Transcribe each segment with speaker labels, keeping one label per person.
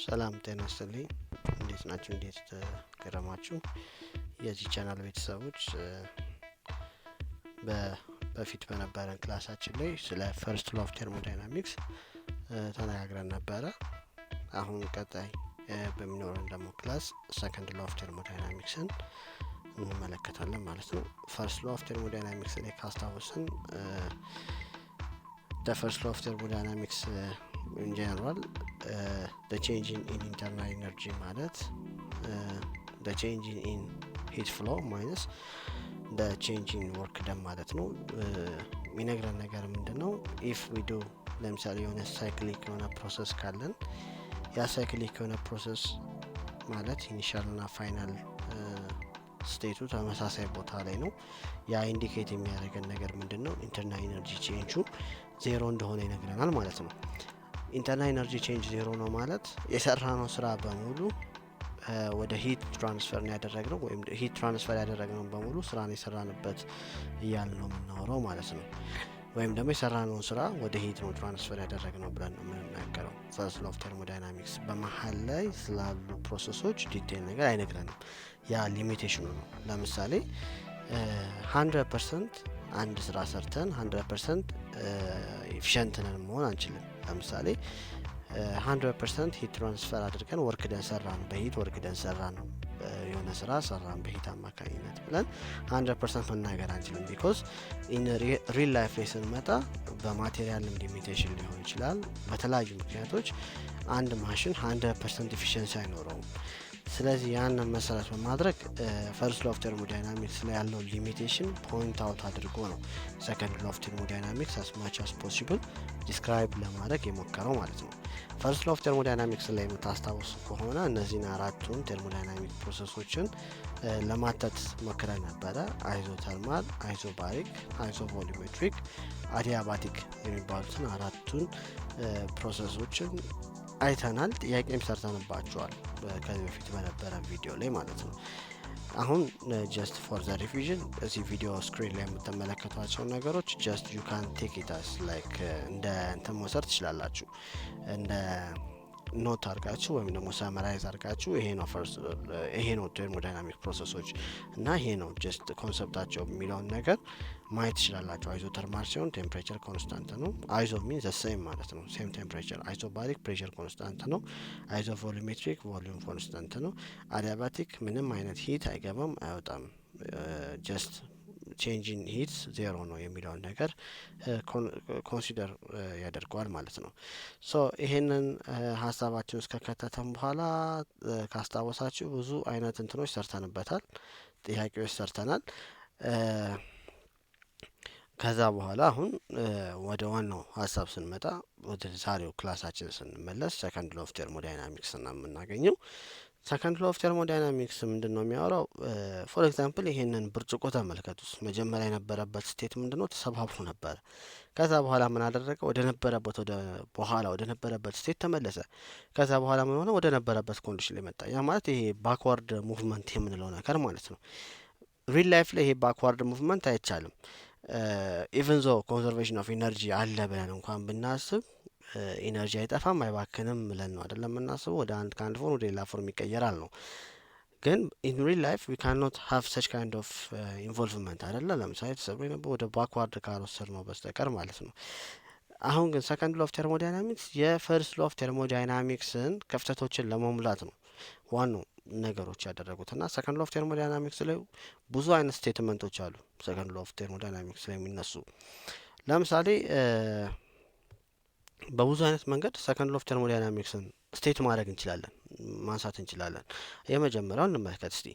Speaker 1: ሰላም ጤና ይስጥልኝ። እንዴት ናችሁ? እንዴት ከረማችሁ? የዚህ ቻናል ቤተሰቦች በፊት በነበረን ክላሳችን ላይ ስለ ፈርስት ሎው ኦፍ ቴርሞዳይናሚክስ ተነጋግረን ነበረ። አሁን ቀጣይ በሚኖረን ደግሞ ክላስ ሰከንድ ሎው ኦፍ ቴርሞዳይናሚክስን እንመለከታለን ማለት ነው። ፈርስት ሎው ኦፍ ቴርሞዳይናሚክስ ላይ ካስታወስን the first law of thermodynamics in general the change in internal energy ማለት the change in heat flow minus the change in work done ማለት ነው። የሚነግረን ነገር ምንድነው? if we do ለምሳሌ የሆነ ሳይክሊክ የሆነ ፕሮሰስ ካለን ያ ሳይክሊክ የሆነ ፕሮሰስ ማለት ኢኒሻል እና ፋይናል ስቴቱ ተመሳሳይ ቦታ ላይ ነው። ያ ኢንዲኬት የሚያደርገን ነገር ምንድነው? ኢንተርናል ኤነርጂ ቼንጁ ዜሮ እንደሆነ ይነግረናል ማለት ነው። ኢንተርናል ኤነርጂ ቼንጅ ዜሮ ነው ማለት የሰራነው ስራ በሙሉ ወደ ሂት ትራንስፈር ያደረግነው ወይም ሂት ትራንስፈር ያደረግነው በሙሉ ስራን የሰራንበት እያልን ነው የምናወራው ማለት ነው። ወይም ደግሞ የሰራነውን ስራ ወደ ሂት ነው ትራንስፈር ያደረግነው ብለን ነው የምንናገረው። ፈርስት ሎው ኦፍ ቴርሞዳይናሚክስ በመሃል ላይ ስላሉ ፕሮሰሶች ዲቴይል ነገር አይነግረንም። ያ ሊሚቴሽኑ ነው። ለምሳሌ 100% አንድ ስራ ሰርተን 100% ኤፊሽንት ነን መሆን አንችልም። ለምሳሌ 100% ሂት ትራንስፈር አድርገን ወርክ ደን ሰራን፣ በሂት ወርክ ደን ሰራን፣ የሆነ ስራ ሰራን በሂት አማካኝነት ብለን 100% መናገር አንችልም። ቢኮዝ ኢን ሪል ላይፍ ላይ ስንመጣ በማቴሪያል ሊሚቴሽን ሊሆን ይችላል። በተለያዩ ምክንያቶች አንድ ማሽን 100% ኤፊሽንሲ አይኖረውም። ስለዚህ ያንን መሰረት በማድረግ ፈርስት ሎው ኦፍ ቴርሞዳይናሚክስ ላይ ያለው ሊሚቴሽን ፖይንት አውት አድርጎ ነው ሰከንድ ሎው ኦፍ ቴርሞዳይናሚክስ as much as possible ዲስክራይብ ለማድረግ የሞከረው ማለት ነው። ፈርስት ሎው ኦፍ ቴርሞዳይናሚክስ ላይ የምታስታውሱ ከሆነ እነዚህን አራቱን ቴርሞዳይናሚክ ፕሮሰሶችን ለማተት ሞክረን ነበረ። አይዞተርማል፣ አይዞባሪክ፣ አይዞቮሉሜትሪክ፣ አዲያባቲክ የሚባሉትን አራቱን ፕሮሰሶችን አይተናል። ጥያቄም ሰርተንባቸዋል ከዚህ በፊት በነበረ ቪዲዮ ላይ ማለት ነው። አሁን ጀስት ፎር ዘ ሪቪዥን እዚህ ቪዲዮ ስክሪን ላይ የምትመለከቷቸው ነገሮች ጀስት ዩ ካን ቴክ ኢት አስ ላይክ እንደ እንትን መውሰድ ትችላላችሁ፣ እንደ ኖት አድርጋችሁ ወይም ደግሞ ሳመራይዝ አድርጋችሁ ይሄ ነው ቴርሞዳይናሚክ ፕሮሰሶች እና ይሄ ነው ጀስት ኮንሰፕታቸው የሚለውን ነገር ማየት ትችላላችሁ። አይዞተርማል ሲሆን ቴምፕሬቸር ኮንስታንት ነው። አይዞ ሚን ዘ ሴም ማለት ነው፣ ሴም ቴምፕሬቸር። አይዞባሪክ ፕሬሸር ኮንስታንት ነው። አይዞቮሉሜትሪክ ቮሊዩም ኮንስታንት ነው። አዲያባቲክ ምንም አይነት ሂት አይገባም አይወጣም፣ ጀስት ቼንጂን ሂት ዜሮ ነው የሚለውን ነገር ኮንሲደር ያደርገዋል ማለት ነው። ሶ ይሄንን ሀሳባችን ውስጥ ከከተተን በኋላ ካስታወሳችሁ ብዙ አይነት እንትኖች ሰርተንበታል፣ ጥያቄዎች ሰርተናል። ከዛ በኋላ አሁን ወደ ዋናው ሀሳብ ስንመጣ ወደ ዛሬው ክላሳችን ስንመለስ ሰከንድ ሎው ኦፍ ቴርሞዳይናሚክስ እና የምናገኘው ሰከንድ ሎው ኦፍ ቴርሞዳይናሚክስ ምንድነው የሚያወራው? ፎር ኤግዛምፕል ይሄንን ብርጭቆ ተመልከቱት። መጀመሪያ የነበረበት ስቴት ምንድነው? ተሰባብሮ ነበር። ከዛ በኋላ ምን አደረገ? ወደ ነበረበት ስቴት ተመለሰ። ከዛ በኋላ ምን ሆነ? ወደ ነበረበት ኮንዲሽን ላይ መጣ። ያ ማለት ይሄ ባክዋርድ ሙቭመንት የምንለው ነገር ማለት ነው። ሪል ላይፍ ላይ ይሄ ባክዋርድ ሙቭመንት አይቻልም። ኢቨን ዞ ኮንዘርቬሽን ኦፍ ኢነርጂ አለ ብለን እንኳን ብናስብ ኢነርጂ አይጠፋም አይባክንም ብለን ነው አይደለም የምናስበው። ወደ ከአንድ ፎርም ወደ ሌላ ፎርም ይቀየራል ነው። ግን ኢን ሪል ላይፍ ዊ ካን ኖት ሃቭ ሰች ካይንድ ኦፍ ኢንቮልቭመንት አይደለ። ለምሳሌ ተሰብሮ ነበር ወደ ባክዋርድ ካልወሰድ ነው በስተቀር ማለት ነው። አሁን ግን ሰከንድ ሎው ኦፍ ቴርሞዳይናሚክስ የፈርስት ሎው ኦፍ ቴርሞዳይናሚክስን ክፍተቶችን ለመሙላት ነው ዋናው ነገሮች ያደረጉት እና ሰከንድ ሎው ኦፍ ቴርሞዳይናሚክስ ላይ ብዙ አይነት ስቴትመንቶች አሉ። ሰከንድ ሎው ኦፍ ቴርሞዳይናሚክስ ላይ የሚነሱ ለምሳሌ በብዙ አይነት መንገድ ሰከንድ ሎው ኦፍ ቴርሞዳይናሚክስን ስቴት ማድረግ እንችላለን፣ ማንሳት እንችላለን። የመጀመሪያው እንመልከት እስቲ።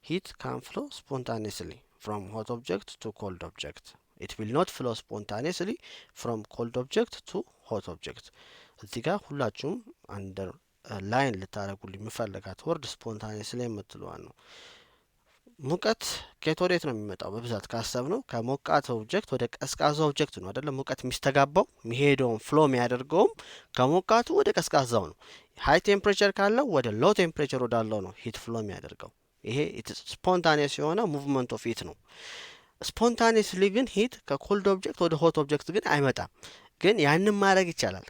Speaker 1: ሂት ካን ፍሎ ስፖንታኒየስሊ ፍሮም ሆት ኦብጀክት ቱ ኮልድ ኦብጀክት ኢት ዊል ኖት ፍሎ ስፖንታኒየስሊ ፍሮም ኮልድ ኦብጀክት ቱ ሆት ኦብጀክት። እዚህ ጋር ሁላችሁም አንደር ላይን ልታደርጉልኝ የሚፈልጋት ወርድ ስፖንታኒየስሊ የምትለዋን ነው። ሙቀት ከየት ወዴት ነው የሚመጣው? በብዛት ካሰብ ነው ከሞቃት ኦብጀክት ወደ ቀዝቃዛ ኦብጀክት ነው አይደለም። ሙቀት የሚስተጋባው የሚሄደውን ፍሎ የሚያደርገውም ከሞቃቱ ወደ ቀዝቃዛው ነው። ሃይ ቴምፕሬቸር ካለው ወደ ሎ ቴምፕሬቸር ወዳለው ነው ሂት ፍሎ የሚያደርገው። ይሄ ስፖንታኒየስ የሆነ ሙቭመንት ኦፍ ሂት ነው። ስፖንታኒየስሊ ግን ሂት ከኮልድ ኦብጀክት ወደ ሆት ኦብጀክት ግን አይመጣም። ግን ያንን ማድረግ ይቻላል።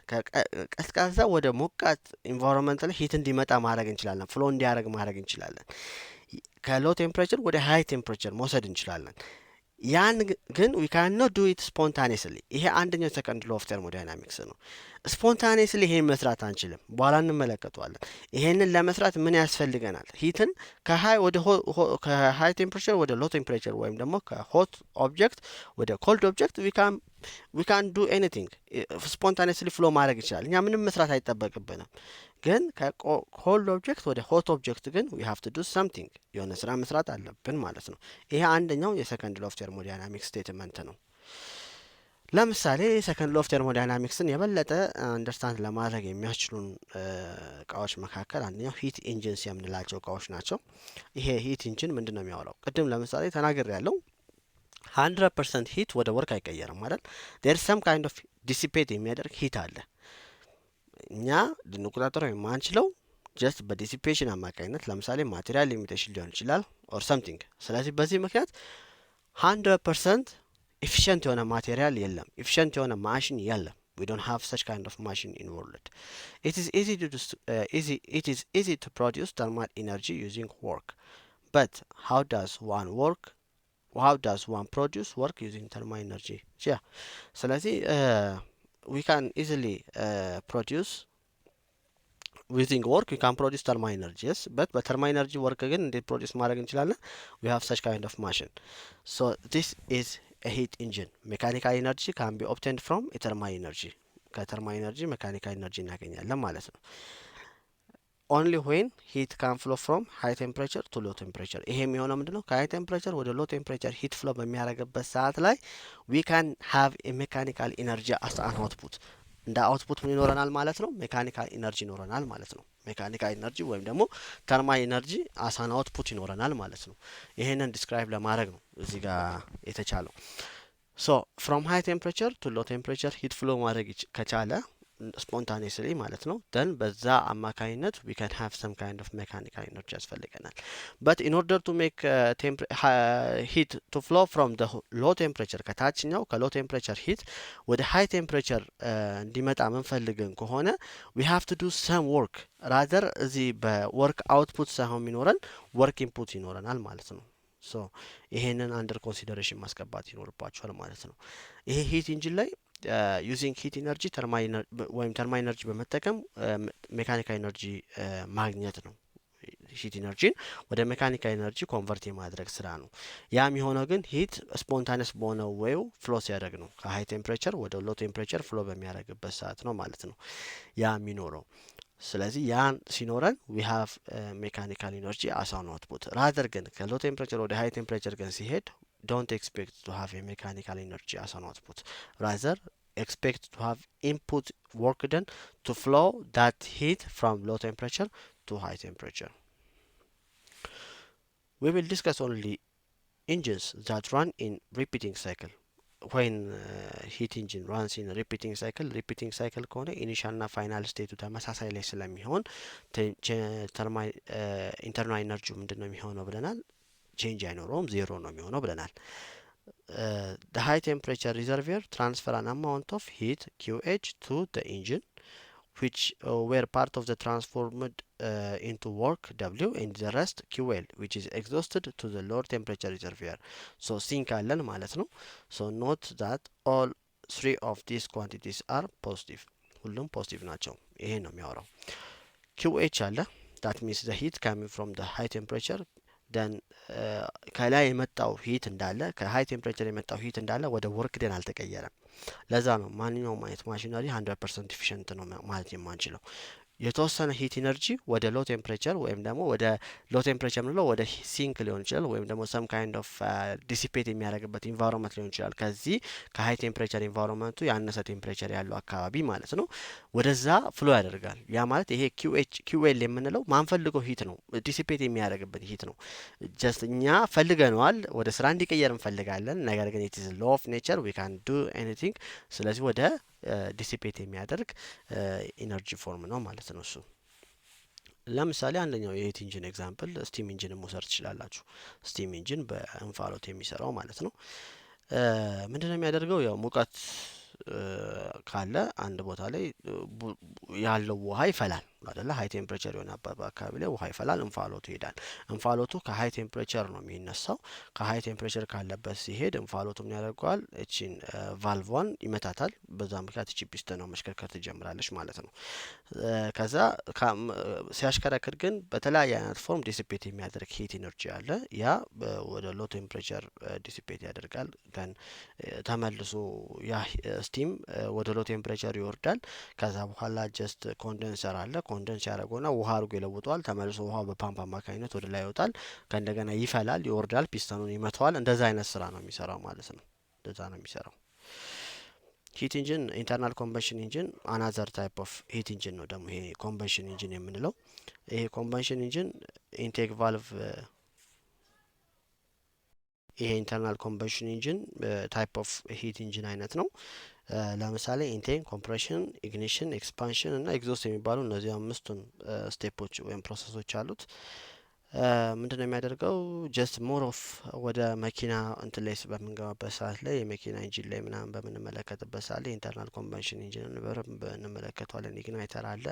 Speaker 1: ቀዝቃዛ ወደ ሞቃት ኢንቫይሮንመንት ላይ ሂት እንዲመጣ ማድረግ እንችላለን። ፍሎ እንዲያደርግ ማድረግ እንችላለን። ከሎ ቴምፕሬቸር ወደ ሃይ ቴምፕሬቸር መውሰድ እንችላለን። ያን ግን ዊ ካን ኖት ዱ ኢት ስፖንታኔስሊ። ይሄ አንደኛው ሰከንድ ሎ ኦፍ ተርሞዳይናሚክስ ነው። ስፖንታኔስሊ ይሄን መስራት አንችልም። በኋላ እንመለከተዋለን። ይሄንን ለመስራት ምን ያስፈልገናል? ሂትን ከሃይ ቴምፕሬቸር ወደ ሎ ቴምፕሬቸር ወይም ደግሞ ከሆት ኦብጀክት ወደ ኮልድ ኦብጀክት ዊ ካን ዱ ኤኒቲንግ ስፖንታኔስሊ ፍሎ ማድረግ ይችላል። እኛ ምንም መስራት አይጠበቅብንም። ግን ከኮልድ ኦብጀክት ወደ ሆት ኦብጀክት ግን ዊ ሃቭ ቱ ዱ ሰምቲንግ የሆነ ስራ መስራት አለብን ማለት ነው። ይሄ አንደኛው የሰከንድ ሎ ኦፍ ተርሞዳይናሚክስ ስቴትመንት ነው። ለምሳሌ ሰከንድ ሎ ኦፍ ተርሞዳይናሚክስን የበለጠ አንደርስታንድ ለማድረግ የሚያስችሉን እቃዎች መካከል አንደኛው ሂት ኢንጂንስ የምንላቸው እቃዎች ናቸው። ይሄ ሂት ኢንጂን ምንድን ነው የሚያወራው? ቅድም ለምሳሌ ተናግሬ ያለው 100% ሂት ወደ ወርክ አይቀየርም ማለት ዴር ሰም ካይንድ ኦፍ ዲሲፔት የሚያደርግ ሂት አለ። እኛ ልንቆጣጠረው የማንችለው ጀስት በዲሲፔሽን አማካኝነት ለምሳሌ ማቴሪያል ሊሚቴሽን ሊሆን ይችላል ኦር ሰምቲንግ። ስለዚህ በዚህ ምክንያት 100% ኤፊሽንት የሆነ ማቴሪያል የለም፣ ኤፊሽንት የሆነ ማሽን የለም። we don't have such kind of machine in world. It is easy to produce thermal energy using work, but how does one produce work using thermal energy? Yeah, ስለዚህ we can easily produce using work, we can produce thermal energy, yes, but thermal energy work ግን እንዴት ፕሮዲዩስ ማድረግ እንችላለን? we have such kind of machine. So this is a heat engine. Mechanical energy can be obtained from a thermal energy. ከተርማል ኤነርጂ ሜካኒካል ኤነርጂ እናገኛለን ማለት ነው። only when heat can flow from high temperature to low temperature. ይሄ የሚሆነው ምንድነው? ከሃይ ቴምፕሬቸር ወደ ሎ ቴምፕሬቸር ሂት ፍሎ በሚያደርግበት ሰዓት ላይ we can have a mechanical energy as an output. እንደ አውትፑት ምን ይኖረናል ማለት ነው? ሜካኒካል ኢነርጂ ይኖረናል ማለት ነው። ሜካኒካል ኢነርጂ ወይም ደግሞ ተርማል ኢነርጂ አሳን አውትፑት ይኖረናል ማለት ነው። ይሄንን ዲስክራይብ ለማድረግ ነው እዚህ ጋር የተቻለው። ሶ ፍሮም ሃይ ቴምፕሬቸር ቱ ሎ ቴምፕሬቸር ሂት ፍሎ ማድረግ ከቻለ ስፖንታኔስሊ ማለት ነው ደን በዛ አማካኝነት ዊ ካን ሃቭ ሰም ካይንድ ኦፍ ሜካኒካል ኢነርጂ ያስፈልገናል። በት ኢን ኦርደር ቱ ሜክ ሂት ቱ ፍሎ ፍሮም ደ ሎ ቴምፕሬቸር ከታችኛው ከሎ ቴምፕሬቸር ሂት ወደ ሃይ ቴምፕሬቸር እንዲመጣ ምንፈልግን ከሆነ ዊ ሃቭ ቱ ዱ ሰም ወርክ ራዘር እዚህ በወርክ አውትፑት ሳይሆን የሚኖረን ወርክ ኢንፑት ይኖረናል ማለት ነው። ሶ ይሄንን አንደር ኮንሲደሬሽን ማስገባት ይኖርባቸዋል ማለት ነው። ይሄ ሂት ኢንጂን ላይ ዩዚንግ ሂት ኢነርጂ ወይም ተርማል ኢነርጂ በመጠቀም ሜካኒካል ኢነርጂ ማግኘት ነው። ሂት ኢነርጂን ወደ ሜካኒካል ኢነርጂ ኮንቨርት የማድረግ ስራ ነው። ያ የሚሆነው ግን ሂት ስፖንታነስ በሆነው ዌው ፍሎ ሲያደርግ ነው። ከሃይ ቴምፕሬቸር ወደ ሎ ቴምፕሬቸር ፍሎ በሚያደርግበት ሰዓት ነው ማለት ነው ያ የሚኖረው። ስለዚህ ያን ሲኖረን ዊ ሃቭ ሜካኒካል ኢነርጂ አስ አን አውትፑት። ራዘር ግን ከሎ ቴምፕሬቸር ወደ ሃይ ቴምፕሬቸር ግን ሲሄድ ዶንት ኤክስፔክት ቱ ሃቭ ሜካኒካል ኢነርጂ አስ አን አውትፑት ራዘር expect to have input work done to flow that heat from low temperature to high temperature. We will discuss only engines that run in repeating cycle. When heat engine runs in repeating cycle ከሆነ ኢኒሻል እና ፋይናል ስቴቱ ተመሳሳይ ላይ ስለሚሆን ተርማል ኢንተርናል ኢነርጂ ምንድን ነው የሚሆነው ብለናል? ቼንጅ አይኖረውም፣ ዜሮ ነው የሚሆነው ብለናል። the high temperature reservoir transfer an amount of heat QH to the engine which were part of the transformed into work W and the rest QL which is exhausted to the lower temperature reservoir. So sink አለን ማለት ነው። so note that all three of these quantities are positive. ሁሉም ፖዚቲቭ ናቸው። ይሄ ነው የሚያወራው። QH አለ that means the heat coming from the high temperature then ከላይ የመጣው ሂት እንዳለ ከሃይ ቴምፕሬቸር የመጣው ሂት እንዳለ ወደ ወርክ ደን አልተቀየረም። ለዛ ነው ማንኛውም አይነት ማሽነሪ 100% ኤፊሽንት ነው ማለት የማንችለው። የተወሰነ ሂት ኢነርጂ ወደ ሎ ቴምፕሬቸር ወይም ደግሞ ወደ ሎ ቴምፕሬቸር ምንለው ወደ ሲንክ ሊሆን ይችላል ወይም ደግሞ ሰም ካይንድ ኦፍ ዲሲፔት የሚያደርግበት ኢንቫይሮንመንት ሊሆን ይችላል። ከዚህ ከሃይ ቴምፕሬቸር ኢንቫይሮንመንቱ ያነሰ ቴምፕሬቸር ያለው አካባቢ ማለት ነው ወደዛ ፍሎ ያደርጋል። ያ ማለት ይሄ QL የምንለው ማንፈልገው ሂት ነው፣ ዲሲፔት የሚያደርግበት ሂት ነው። ጀስት እኛ ፈልገነዋል፣ ወደ ስራ እንዲቀየር እንፈልጋለን። ነገር ግን ኢት ኢዝ ሎ ኦፍ ኔቸር ዊ ካን ዱ ኤኒቲንግ። ስለዚህ ወደ ዲሲፔት የሚያደርግ ኢነርጂ ፎርም ነው ማለት ነው እሱ። ለምሳሌ አንደኛው የሂት ኢንጂን ኤግዛምፕል ስቲም ኢንጂን መውሰድ ትችላላችሁ። ስቲም ኢንጂን በእንፋሎት የሚሰራው ማለት ነው። ምንድነው የሚያደርገው? ያው ሙቀት ካለ አንድ ቦታ ላይ ያለው ውሃ ይፈላል አይደለ? ሃይ ቴምፕሬቸር የሆነ አካባቢ ላይ ውሃ ይፈላል፣ እንፋሎቱ ይሄዳል። እንፋሎቱ ከሃይ ቴምፕሬቸር ነው የሚነሳው። ከሃይ ቴምፕሬቸር ካለበት ሲሄድ እንፋሎቱ ምን ያደርገዋል? እቺን ቫልቫን ይመታታል። በዛ ምክንያት እቺ ፒስተን ነው መሽከርከር ትጀምራለች ማለት ነው። ከዛ ሲያሽከረክር ግን በተለያየ አይነት ፎርም ዲሲፔት የሚያደርግ ሂት ኢነርጂ አለ። ያ ወደ ሎ ቴምፕሬቸር ዲሲፔት ያደርጋል። ደን ተመልሶ ያ ስቲም ወደ ሎ ቴምፕሬቸር ይወርዳል። ከዛ በኋላ ጀስት ኮንደንሰር አለ። ኮንደንስ ያደርገውና ውሃ አድርጎ ይለውጠዋል። ተመልሶ ውሃ በፓምፕ አማካኝነት ወደ ላይ ይወጣል። ከእንደገና ይፈላል፣ ይወርዳል፣ ፒስተኑን ይመተዋል። እንደዛ አይነት ስራ ነው የሚሰራው ማለት ነው። እንደዛ ነው የሚሰራው። ሂት ኢንጂን ኢንተርናል ኮምበሽን ኢንጂን አናዘር ታይፕ ኦፍ ሂት ኢንጂን ነው ደግሞ ይሄ ኮምበሽን ኢንጂን የምንለው። ይሄ ኮምበሽን ኢንጂን ኢንቴክ ቫልቭ ይሄ ኢንተርናል ኮምበሽን ኢንጂን ታይፕ ኦፍ ሂት ኢንጂን አይነት ነው። ለምሳሌ ኢንቴክ፣ ኮምፕሬሽን፣ ኢግኒሽን፣ ኤክስፓንሽን እና ኤግዞስት የሚባሉ እነዚህ አምስቱን ስቴፖች ወይም ፕሮሰሶች አሉት። ምንድነው የሚያደርገው? ጀስት ሞር ኦፍ ወደ መኪና እንትን ላይ በምንገባበት ሰዓት ላይ የመኪና ኢንጂን ላይ ምናምን በምንመለከትበት ሰዓት ላይ ኢንተርናል ኮምበሽን ኢንጂን በደንብ እንመለከተዋለን። ኢግናይተር አለ፣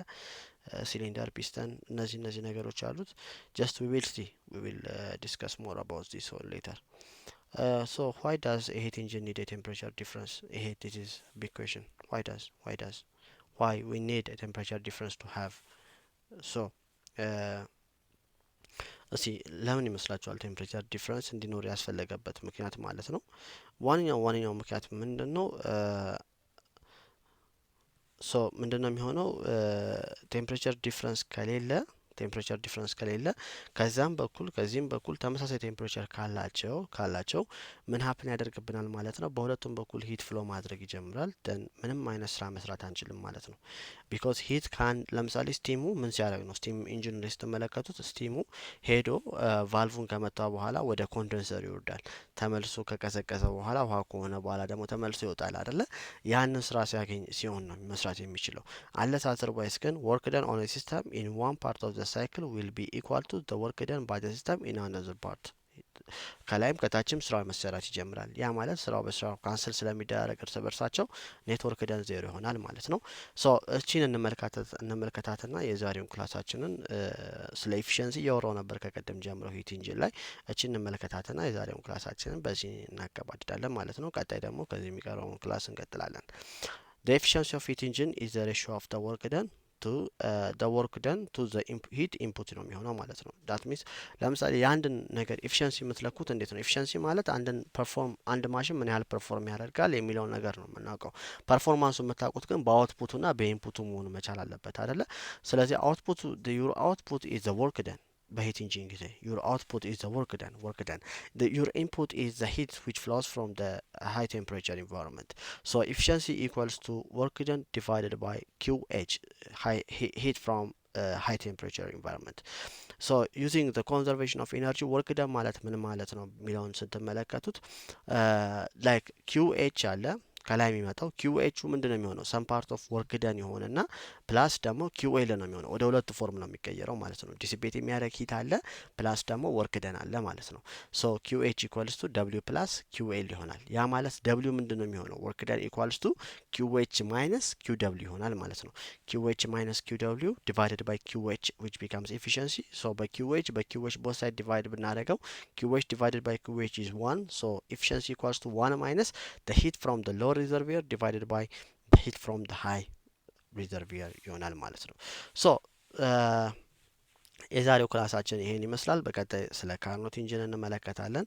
Speaker 1: ሲሊንደር፣ ፒስተን፣ እነዚህ ነገሮች አሉት። ጀስት ዊ ዊል ዲስከስ ሞር አባውት ዚስ ኦን ሌተር። ሶ ዋይ ዳዝ a heat engine need a temperature difference? This is big question. Why we need a temperature difference to have? So እስቲ ለምን ይመስላችኋል ቴምፕሬቸር ዲፍረንስ እንዲኖር ያስፈለገበት ምክንያት ማለት ነው? ዋነኛው ምክንያት ምንድነው? ሶ ምንድነው የሚሆነው? ቴምፕሬቸር ዲፍረንስ ከሌለ ከዛም በኩል ከዚህም በኩል ተመሳሳይ ቴምፕሬቸር ካላቸው ምን ሀፕን ያደርግብናል ማለት ነው? በሁለቱም በኩል ሂት ፍሎ ማድረግ ይጀምራል። ደን ምንም አይነት ስራ መስራት አንችልም ማለት ነው። ቢኮዝ ሂት ለምሳሌ ስቲሙ ምን ሲያደርግ ነው? ስቲም ኢንጂን ላይ ስትመለከቱት ስቲሙ ሄዶ ቫልቭን ከመታ በኋላ ወደ ኮንደንሰር ይወርዳል። ተመልሶ ከቀዘቀዘ በኋላ ውሃ ከሆነ በኋላ ደግሞ ተመልሶ ይወጣል አይደለ? ያንን ስራ ሲሆን ነው መስራት የሚችለው። አንለስ አዘርዋይስ ግን ወርክ ደን ኦን ሲስተም ኢን ዋን ፓርት ኦፍ ዘ ሳይክል ዊል ቢ ኢኳል ቱ ዘ ወርክ ደን ባይ ዘ ሲስተም ኢን አናዘር ፓርት። ከላይም ከታችም ስራው መሰራት ይጀምራል። ያ ማለት ስራው በስራው ካንስል ስለሚደረግ እርስ በርሳቸው ኔትወርክ ደን ዜሮ ይሆናል ማለት ነው። ሶ እቺን እንመልከታትና የዛሬውን ክላሳችንን ስለ ኤፊሽንሲ እያወራው ነበር ከቀደም ጀምሮ ሂት ኢንጂን ላይ። እቺን እንመልከታትና የዛሬውን ክላሳችንን በዚህ እናገባድዳለን ማለት ነው። ቀጣይ ደግሞ ከዚህ የሚቀረውን ክላስ እንቀጥላለን። The efficiency of heat engine is the ratio of the work done to the heat input ነው የሚሆነው ማለት ነው። ዳት ሚንስ ለምሳሌ የአንድን ነገር ኤፊሽንሲ የምትለኩት እንዴት ነው? ኤፊሽንሲ ማለት አንድ ማሽን ምን ያህል ፐርፎርም ያደርጋል የሚለውን ነገር ነው የምናውቀው። ፐርፎርማንሱ የምታውቁት ግን በአውትፑቱና በኢንፑቱ መሆኑ መቻል አለበት አይደለ? ስለዚህ your output is the work done በሂት ኢንጂን ጊዜ your output is the work done. Your input is the heat which flows from the high temperature environment. So efficiency equals to work done divided by QH, heat from high temperature environment. So using the conservation of energy work done ማለት ምን ማለት ነው የሚለውን ስትመለከቱት like QH አለ ከላይ የሚመጣው QH ምንድነው የሚሆነው? ሰም ፓርት ኦፍ ወርክ ደን የሆነና ፕላስ ደግሞ QL ነው የሚሆነው። ወደ ሁለቱ ፎርም ነው የሚቀየረው ማለት ነው። ዲሲፔት የሚያደርግ ሂት አለ ፕላስ ደግሞ ወርክ ደን አለ ማለት ነው። ሶ QH ኢኳልስ ቱ W ፕላስ QL ይሆናል። ያ ማለት W ምንድነው የሚሆነው? ወርክ ደን ኢኳልስ ቱ QH ማይነስ QW ይሆናል ማለት ነው። QH ማይነስ QW ዲቫይድድ ባይ QH which becomes efficiency. So by QH both side divide ብናደርገው QH divided by QH is 1. So efficiency equals to 1 minus the heat from the low reservoir divided by the heat from the high reservoir ይሆናል ማለት ነው። ሶ የዛሬው ክላሳችን ይሄን ይመስላል። በቀጣይ ስለ ካርኖት ኢንጂን እንመለከታለን።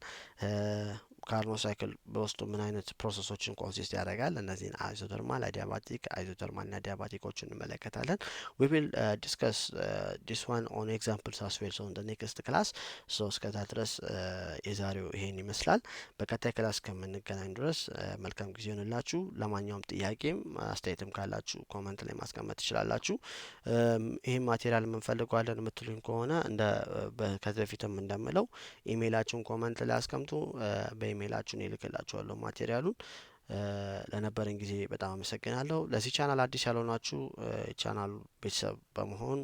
Speaker 1: ካርኖ ሳይክል በውስጡ ምን አይነት ፕሮሰሶችን ኮንሲስት ያደርጋል? እነዚህን አይዞተርማል፣ አይዞተርማልና ዲያባቲኮችን እንመለከታለን። we will discuss this one on examples as well so in the next class. so እስከዛ ድረስ የዛሬው ይሄን ይመስላል። በቀጣይ ክላስ ከምንገናኝ ድረስ መልካም ጊዜ ይሁንላችሁ። ለማንኛውም ጥያቄም አስተያየትም ካላችሁ ኮሜንት ላይ ማስቀመጥ ትችላላችሁ። ይሄን ማቴሪያል የምንፈልገዋለን የምትሉኝ ከሆነ ከዚህ በፊትም እንደምለው ኢሜይላችሁን ኮሜንት ላይ አስቀምጡ። በኢሜይላችሁን ይልክላችኋለሁ ማቴሪያሉን። ለነበረን ጊዜ በጣም አመሰግናለሁ። ለዚህ ቻናል አዲስ ያልሆናችሁ ቻናሉ ቤተሰብ በመሆን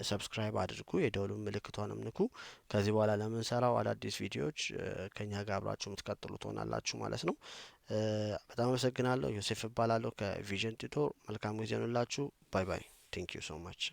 Speaker 1: ሰብስክራይብ አድርጉ፣ የደወሉን ምልክቷንም ንኩ። ከዚህ በኋላ ለምንሰራው አዳዲስ ቪዲዮዎች ከኛ ጋር አብራችሁ የምትቀጥሉ ትሆናላችሁ ማለት ነው። በጣም አመሰግናለሁ። ዮሴፍ እባላለሁ ከቪዥን ቱቶር። መልካም ጊዜ ይሁንላችሁ። ባይ ባይ። ቴንክ ዩ ሶ ማች